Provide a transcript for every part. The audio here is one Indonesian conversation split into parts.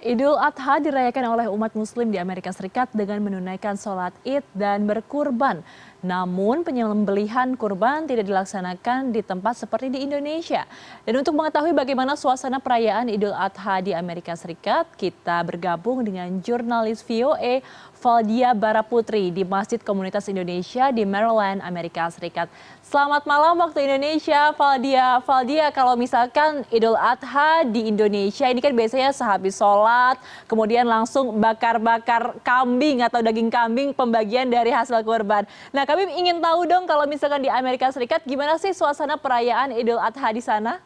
Idul Adha dirayakan oleh umat Muslim di Amerika Serikat dengan menunaikan sholat Id dan berkurban. Namun penyembelihan kurban tidak dilaksanakan di tempat seperti di Indonesia. Dan untuk mengetahui bagaimana suasana perayaan Idul Adha di Amerika Serikat, kita bergabung dengan jurnalis VOA Valdia Baraputri di Masjid Komunitas Indonesia di Maryland, Amerika Serikat. Selamat malam waktu Indonesia, Valdia. Valdia, kalau misalkan Idul Adha di Indonesia ini kan biasanya sehabis sholat, kemudian langsung bakar-bakar kambing atau daging kambing pembagian dari hasil kurban. Nah, kami ingin tahu dong kalau misalkan di Amerika Serikat gimana sih suasana perayaan Idul Adha di sana?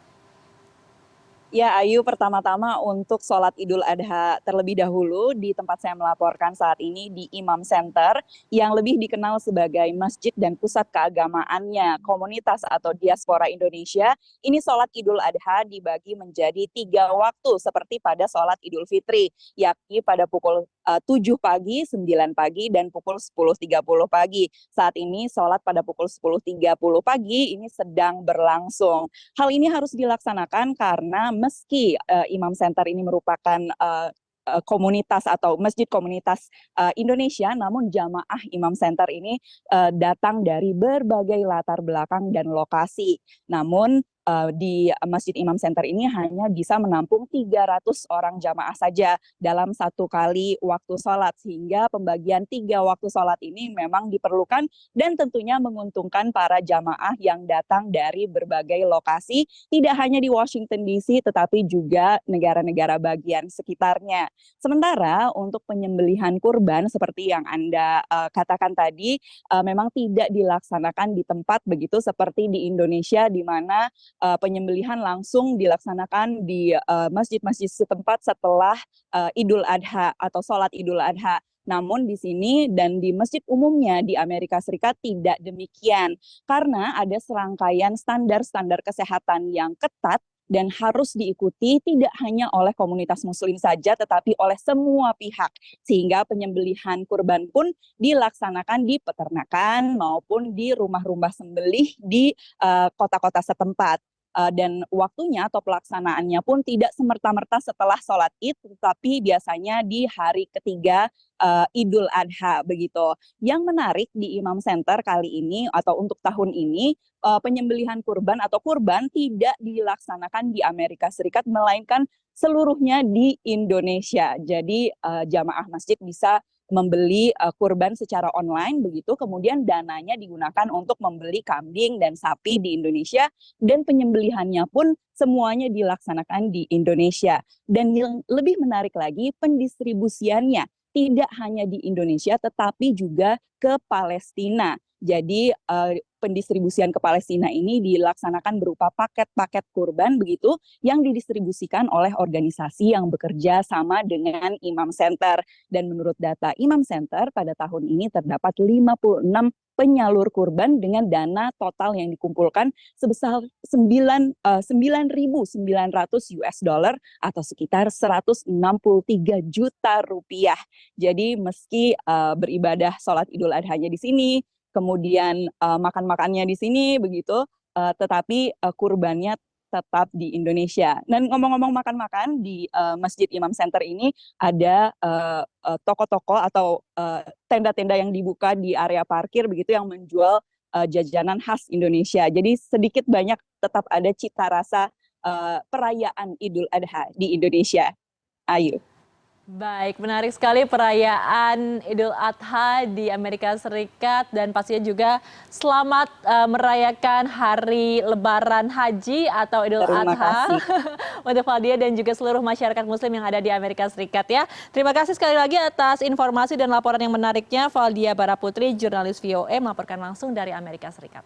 Ya, Ayu, pertama-tama untuk sholat Idul Adha terlebih dahulu di tempat saya melaporkan saat ini di Imam Center yang lebih dikenal sebagai masjid dan pusat keagamaannya komunitas atau diaspora Indonesia. Ini sholat Idul Adha dibagi menjadi 3 waktu seperti pada sholat Idul Fitri, yakni pada pukul 7 pagi, 9 pagi, dan pukul 10.30 pagi. Saat ini sholat pada pukul 10.30 pagi ini sedang berlangsung. Hal ini harus dilaksanakan karena meski Imam Center ini merupakan komunitas atau masjid komunitas Indonesia, namun jamaah Imam Center ini datang dari berbagai latar belakang dan lokasi. Namun di Masjid Imam Center ini hanya bisa menampung 300 orang jamaah saja dalam satu kali waktu sholat, sehingga pembagian 3 waktu sholat ini memang diperlukan dan tentunya menguntungkan para jamaah yang datang dari berbagai lokasi, tidak hanya di Washington DC tetapi juga negara-negara bagian sekitarnya. Sementara untuk penyembelihan kurban seperti yang Anda katakan tadi, memang tidak dilaksanakan di tempat begitu seperti di Indonesia, di mana penyembelihan langsung dilaksanakan di masjid-masjid setempat setelah Idul Adha atau sholat Idul Adha. Namun di sini dan di masjid umumnya di Amerika Serikat tidak demikian, karena ada serangkaian standar-standar kesehatan yang ketat dan harus diikuti tidak hanya oleh komunitas muslim saja tetapi oleh semua pihak, sehingga penyembelihan kurban pun dilaksanakan di peternakan maupun di rumah-rumah sembelih di kota-kota setempat. Dan waktunya atau pelaksanaannya pun tidak semerta-merta setelah sholat Id, tetapi biasanya di hari ketiga Idul Adha begitu. Yang menarik di Imam Center kali ini atau untuk tahun ini, penyembelihan kurban atau kurban tidak dilaksanakan di Amerika Serikat, melainkan seluruhnya di Indonesia. Jadi jamaah masjid bisa membeli kurban secara online begitu, kemudian dananya digunakan untuk membeli kambing dan sapi di Indonesia, dan penyembelihannya pun semuanya dilaksanakan di Indonesia. Dan yang lebih menarik lagi, pendistribusiannya tidak hanya di Indonesia tetapi juga ke Palestina. Jadi pendistribusian ke Palestina ini dilaksanakan berupa paket-paket kurban begitu yang didistribusikan oleh organisasi yang bekerja sama dengan Imam Center. Dan menurut data Imam Center pada tahun ini terdapat 56 penyalur kurban dengan dana total yang dikumpulkan sebesar 9.900 US dollar atau sekitar 163 juta rupiah. Jadi meski beribadah sholat Idul Adha-nya di sini, kemudian makan-makannya di sini begitu, tetapi kurbannya tetap di Indonesia. Dan ngomong-ngomong makan-makan, di Masjid Imam Center ini ada toko-toko atau tenda-tenda yang dibuka di area parkir begitu yang menjual jajanan khas Indonesia. Jadi sedikit banyak tetap ada cita rasa perayaan Idul Adha di Indonesia. Ayu. Baik, menarik sekali perayaan Idul Adha di Amerika Serikat dan pastinya juga selamat merayakan Hari Lebaran Haji atau Idul Terima Adha kasih. untuk Valdia dan juga seluruh masyarakat Muslim yang ada di Amerika Serikat ya. Terima kasih sekali lagi atas informasi dan laporan yang menariknya, Valdia Baraputri, jurnalis VOA melaporkan langsung dari Amerika Serikat.